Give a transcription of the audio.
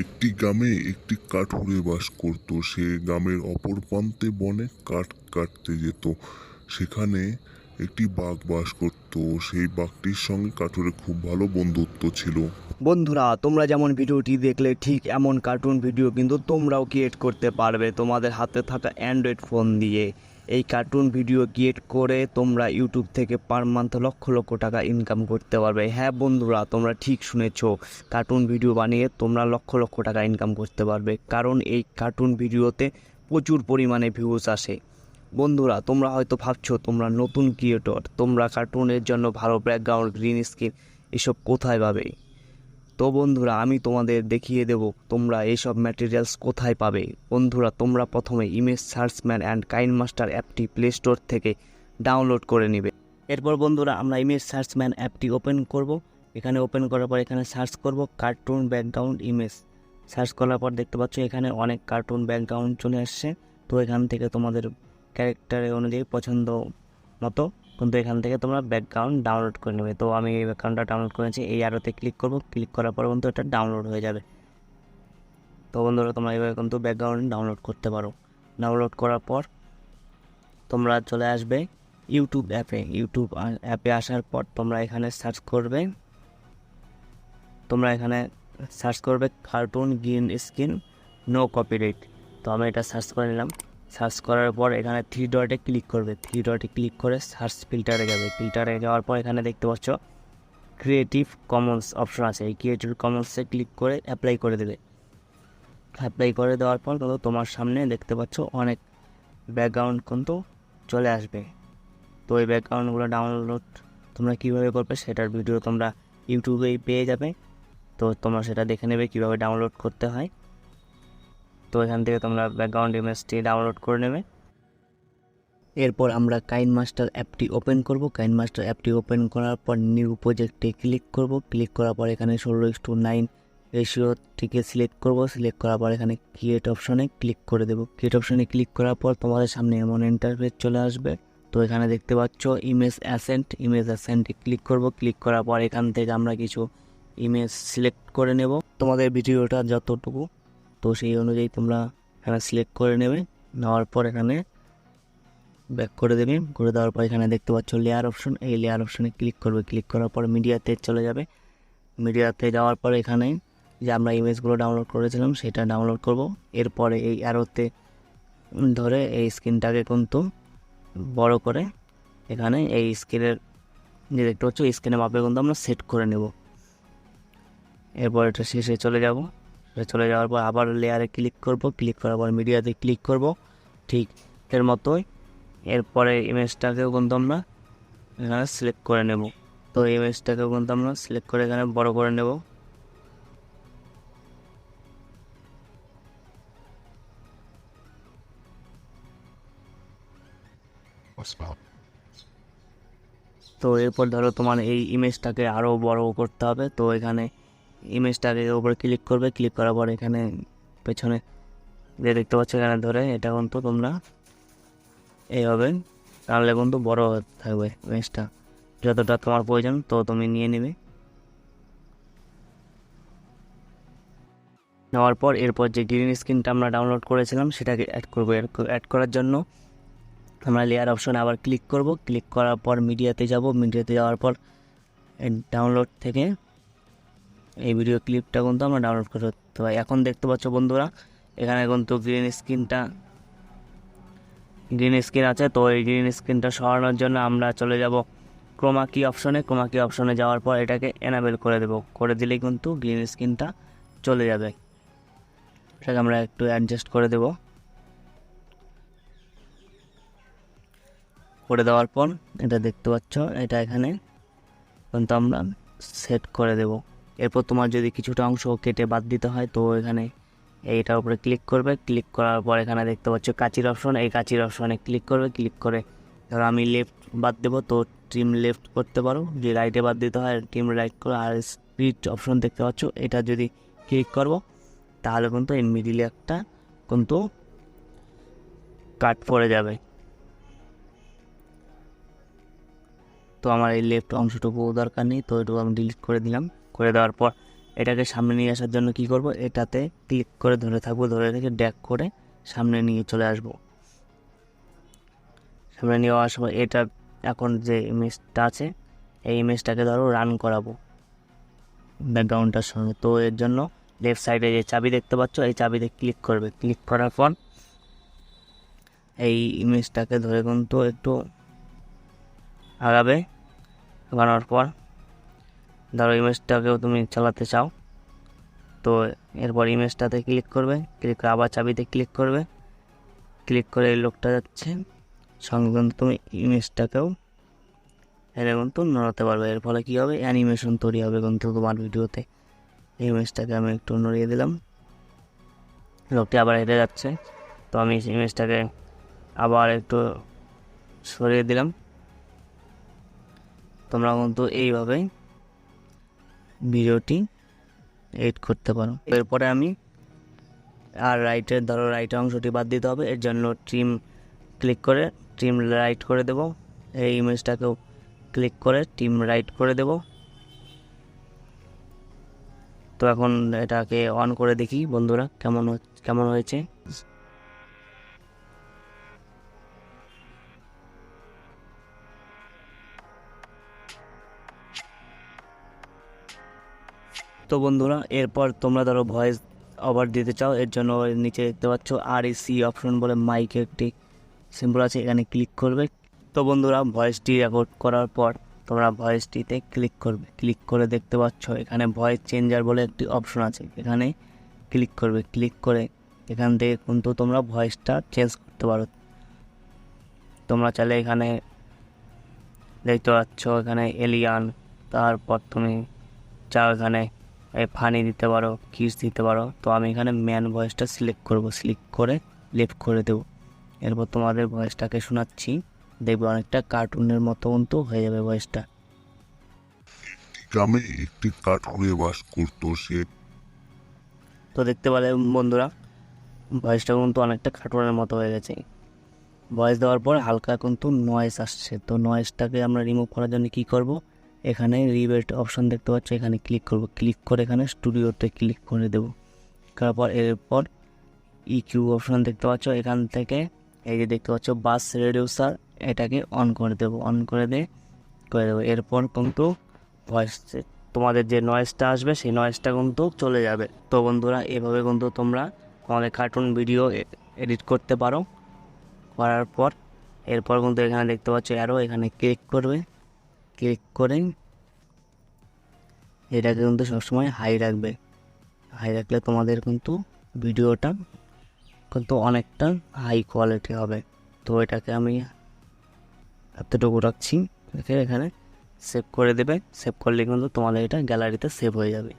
একটি গ্রামে একটি কাঠুরে বাস করত। সে গ্রামের অপর প্রান্তে বনে কাঠ কাটতে যেত। সেখানে একটি বাঘ বাস করত। সেই বাঘটির সঙ্গে কাঠুরে খুব ভালো বন্ধুত্ব ছিল। বন্ধুরা, তোমরা যেমন ভিডিওটি দেখলে ঠিক এমন কার্টুন ভিডিও কিন্তু তোমরাও ক্রিয়েট করতে পারবে তোমাদের হাতে থাকা অ্যান্ড্রয়েড ফোন দিয়ে। এই কার্টুন ভিডিও ক্রিয়েট করে তোমরা ইউটিউব থেকে পার মান্থ লক্ষ লক্ষ টাকা ইনকাম করতে পারবে। হ্যাঁ বন্ধুরা, তোমরা ঠিক শুনেছো, কার্টুন ভিডিও বানিয়ে তোমরা লক্ষ লক্ষ টাকা ইনকাম করতে পারবে, কারণ এই কার্টুন ভিডিওতে প্রচুর পরিমাণে ভিউজ আসে। বন্ধুরা, তোমরা হয়তো ভাবছো তোমরা নতুন ক্রিয়েটর, তোমরা কার্টুনের জন্য ভালো ব্যাকগ্রাউন্ড, গ্রিন স্ক্রিন এসব কোথায় পাবে। তো বন্ধুরা, আমি তোমাদের দেখিয়ে দেব তোমরা এইসব ম্যাটেরিয়ালস কোথায় পাবে। বন্ধুরা, তোমরা প্রথমে ইমেজ সার্চম্যান অ্যান্ড কাইনমাস্টার অ্যাপটি প্লে স্টোর থেকে ডাউনলোড করে নেবে। এরপর বন্ধুরা, আমরা ইমেজ সার্চম্যান অ্যাপটি ওপেন করব। এখানে ওপেন করার পর এখানে সার্চ করব কার্টুন ব্যাকগ্রাউন্ড ইমেজ। সার্চ করার পর দেখতে পাচ্ছ এখানে অনেক কার্টুন ব্যাকগ্রাউন্ড চলে আসছে। তো এখান থেকে তোমাদের ক্যারেক্টারের অনুযায়ী পছন্দ মতো কিন্তু এখান থেকে তোমরা ব্যাকগ্রাউন্ড ডাউনলোড করে নেবে। তো আমি এই ব্যাকগ্রাউন্ডটা ডাউনলোড করেছি, এই আরোতে ক্লিক করব। ক্লিক করার পর কিন্তু এটা ডাউনলোড হয়ে যাবে। তো বন্ধুরা, তোমরা এইভাবে কিন্তু ব্যাকগ্রাউন্ড ডাউনলোড করতে পারো। ডাউনলোড করার পর তোমরা চলে আসবে ইউটিউব অ্যাপে। ইউটিউব অ্যাপে আসার পর তোমরা এখানে সার্চ করবে cartoon green screen no copyright. তো আমি এটা সার্চ করে নিলাম। সার্চ করার পর এখানে থ্রি ডটে ক্লিক করবে। থ্রি ডটে ক্লিক করে সার্চ ফিল্টারে যাবে। ফিল্টারে যাওয়ার পর এখানে দেখতে পাচ্ছ ক্রিয়েটিভ কমন্স অপশন আছে। এই ক্রিয়েটিভ কমন্সে ক্লিক করে অ্যাপ্লাই করে দেবে। অ্যাপ্লাই করে দেওয়ার পর কিন্তু তোমার সামনে দেখতে পাচ্ছ অনেক ব্যাকগ্রাউন্ড কিন্তু চলে আসবে। তো এই ব্যাকগ্রাউন্ডগুলো ডাউনলোড তোমরা কীভাবে করবে সেটার ভিডিও তোমরা ইউটিউবেই পেয়ে যাবে। তো তোমরা সেটা দেখে নেবে কীভাবে ডাউনলোড করতে হয়। তো এখান থেকে তোমরা ব্যাকগ্রাউন্ড ইমেজটি ডাউনলোড করে নেবে। এরপর আমরা কাইনমাস্টার অ্যাপটি ওপেন করব। কাইনমাস্টার অ্যাপটি ওপেন করার পর নিউ প্রজেক্টে ক্লিক করব। ক্লিক করার পর এখানে 16:9 রেশিওটিকে সিলেক্ট করব। সিলেক্ট করার পর এখানে ক্রিয়েট অপশনে ক্লিক করে দেব। ক্রিয়েট অপশনে ক্লিক করার পর তোমাদের সামনে এমন ইন্টারফেস চলে আসবে। তো এখানে দেখতে পাচ্ছ ইমেজ অ্যাসেন্টে ক্লিক করব। ক্লিক করার পর এখান থেকে আমরা কিছু ইমেজ সিলেক্ট করে নেব তোমাদের ভিডিওটা যতটুকু, তো সেই অনুযায়ী তোমরা এখানে সিলেক্ট করে নেবে। নেওয়ার পর এখানে ব্যাক করে দেবে। করে দেওয়ার পর এখানে দেখতে পাচ্ছ লেয়ার অপশন, এই লেয়ার অপশনে ক্লিক করবে। ক্লিক করার পর মিডিয়াতে চলে যাবে। মিডিয়াতে যাওয়ার পর এখানে যে আমরা ইমেজগুলো ডাউনলোড করেছিলাম সেটা ডাউনলোড করব। এরপরে এই অ্যারোতে ধরে এই স্ক্রিনটাকে কিন্তু বড় করে এখানে এই স্ক্রিনের যে দেখতে পাচ্ছ স্ক্রিনের মাপে কিন্তু আমরা সেট করে নেব। এরপর এটা শেষে চলে যাব। চলে যাওয়ার পর আবার লেয়ারে ক্লিক করব। ক্লিক করার পর মিডিয়াতে ক্লিক করব, ঠিক এর মতোই। এরপরে ইমেজটাকেও কিন্তু আমরা এখানে সিলেক্ট করে নেব। তো ইমেজটাকেও কিন্তু আমরা সিলেক্ট করে এখানে বড় করে নেব। তো এরপর ধরো তোমার এই ইমেজটাকে আরও বড় করতে হবে। তো এখানে ইমেজটাকে উপরে ক্লিক করবে। ক্লিক করার পর এখানে পেছনে যে দেখতে পাচ্ছ এখানে ধরে এটা কিন্তু তোমরা এইভাবে টানলে কিন্তু বড় থাকবে ইমেজটা। যতটা তোমার প্রয়োজন তো তুমি নিয়ে নেবে। নেওয়ার পর এরপর যে গ্রিন স্ক্রিনটা আমরা ডাউনলোড করেছিলাম সেটাকে অ্যাড করবো। অ্যাড করার জন্য আমরা লেয়ার অপশনে আবার ক্লিক করব। ক্লিক করার পর মিডিয়াতে যাব। মিডিয়াতে যাওয়ার পর ডাউনলোড থেকে এই ভিডিও ক্লিপটা কিন্তু আমরা ডাউনলোড করতে হবে। তো এখন দেখতে পাচ্ছ বন্ধুরা এখানে কিন্তু গ্রিন স্ক্রিন আছে। তো এই গ্রিন স্ক্রিনটা সরানোর জন্য আমরা চলে যাব ক্রোমা কি অপশনে। ক্রোমা কি অপশনে যাওয়ার পর এটাকে এনাবেল করে দেব। করে দিলেই কিন্তু গ্রিন স্ক্রিনটা চলে যাবে। এটাকে আমরা একটু অ্যাডজাস্ট করে দেব। করে দেওয়ার পর এটা দেখতে পাচ্ছ এটা এখানে কিন্তু আমরা সেট করে দেব। এরপর তোমার যদি কিছুটা অংশ কেটে বাদ দিতে হয় তো এখানে এইটার উপরে ক্লিক করবে। ক্লিক করার পর এখানে দেখতে পাচ্ছ কাঁচির অপশন, এই কাঁচির অপশনে ক্লিক করবে। ক্লিক করে ধরো আমি লেফট বাদ দেবো তো ট্রিম লেফট করতে পারো, যে রাইটে বাদ দিতে হয় ট্রিম রাইট করো। আর স্প্লিট অপশন দেখতে পাচ্ছ, এটা যদি ক্লিক করবো তাহলে কিন্তু এই মিডিলে একটা কিন্তু কাট পড়ে যাবে। তো আমার এই লেফট অংশটুকু দরকার নেই, তো এটুকু আমি ডিলিট করে দিলাম। করে দেওয়ার পর এটাকে সামনে নিয়ে আসার জন্য কি করব, এটাতে ক্লিক করে ধরে থাকবো, ধরে রেখে ড্র্যাগ করে সামনে নিয়ে চলে আসবো। সামনে নিয়ে আসবো, এটা এখন যে ইমেজটা আছে এই ইমেজটাকে ধরো রান করাবো ব্যাকগ্রাউন্ডটার সঙ্গে। তো এর জন্য লেফট সাইডে যে চাবি দেখতে পাচ্ছ এই চাবিতে ক্লিক করবে। ক্লিক করার পর এই ইমেজটাকে ধরে কিন্তু একটু আগাবে। আগানোর পর ধরো ইমেজটাকেও তুমি চালাতে চাও, তো এরপর ইমেজটাতে ক্লিক করবে। ক্লিক করে আবার চাবিতে ক্লিক করবে। ক্লিক করে এই লোকটা যাচ্ছে, সঙ্গে কিন্তু তুমি ইমেজটাকেও এর কিন্তু নড়াতে পারবে। এর ফলে কী হবে, অ্যানিমেশন তৈরি হবে কিন্তু তোমার ভিডিওতে। এই ইমেজটাকে আমি একটু নড়িয়ে দিলাম, লোকটি আবার হেঁটে যাচ্ছে। তো আমি ইমেজটাকে আবার একটু সরিয়ে দিলাম। তোমরা কিন্তু এইভাবেই ভিডিওটি এডিট করতে পারো। এরপরে আমি আর রাইটের ধরো রাইটের অংশটি বাদ দিতে হবে, এর জন্য ট্রিম ক্লিক করে ট্রিম রাইট করে দেব। এই ইমেজটাকেও ক্লিক করে ট্রিম রাইট করে দেব। তো এখন এটাকে অন করে দেখি বন্ধুরা কেমন হয়েছে। তো বন্ধুরা এরপর তোমরা ধরো ভয়েস ওভার দিতে চাও, এর জন্য নিচে দেখতে পাচ্ছ REC অপশন বলে মাইকের একটি সিম্বল আছে, এখানে ক্লিক করবে। তো বন্ধুরা ভয়েসটি রেকর্ড করার পর তোমরা ভয়েসটিতে ক্লিক করবে। ক্লিক করে দেখতে পাচ্ছ এখানে ভয়েস চেঞ্জার বলে একটি অপশন আছে, এখানে ক্লিক করবে। ক্লিক করে এখান থেকে কিন্তু তোমরা ভয়েসটা চেঞ্জ করতে পারো। তোমরা চাইলে এখানে দেখতে পাচ্ছ এখানে এলিয়ান, তারপর তুমি চাও এখানে ফানি দিতে পারো, কিস দিতে পারো। তো আমি এখানে ম্যান ভয়েসটা সিলেক্ট করব, সিলেক্ট করে লেফট করে দেবো। এরপর তোমাদের ভয়েসটাকে শোনাচ্ছি, দেখবে অনেকটা কার্টুনের মতো কিন্তু হয়ে যাবে ভয়েসটা। গ্রামে একটি কাঠুরে বাস করত, সে তো দেখতে পেলে বন্ধুরা ভয়েসটা কিন্তু অনেকটা কার্টুনের মতো হয়ে গেছে। ভয়েস দেওয়ার পর হালকা কিন্তু নয়েজ আসছে, তো নয়েজটাকে আমরা রিমুভ করার জন্য কী করব, এখানে রিবেট অপশন দেখতে পাচ্ছ, এখানে ক্লিক করব। ক্লিক করে এখানে স্টুডিওতে ক্লিক করে দেবো। তারপর এরপর ইকিউ অপশন দেখতে পাচ্ছ, এখান থেকে এই যে দেখতে পাচ্ছ বাস রেডিউসার, এটাকে অন করে দেবো। অন করে দেবো। এরপর কিন্তু ভয়েস তোমাদের যে নয়েজটা আসবে সেই নয়েজটা কিন্তু চলে যাবে। তো বন্ধুরা এভাবে কিন্তু তোমরা তোমাদের কার্টুন ভিডিও এডিট করতে পারো। করার পর এরপর কিন্তু এখানে দেখতে পাচ্ছ অ্যারো, এখানে ক্লিক করবে। ক্লিক করে এটাকে কিন্তু সবসময় হাই রাখবে। হাই রাখলে তোমাদের কিন্তু ভিডিওটা কিন্তু অনেকটা হাই কোয়ালিটি হবে। তো এটাকে আমি এতটুকু রাখছি, রেখে এখানে সেভ করে দেবে। সেভ করলে কিন্তু তোমাদের এটা গ্যালারিতে সেভ হয়ে যাবে।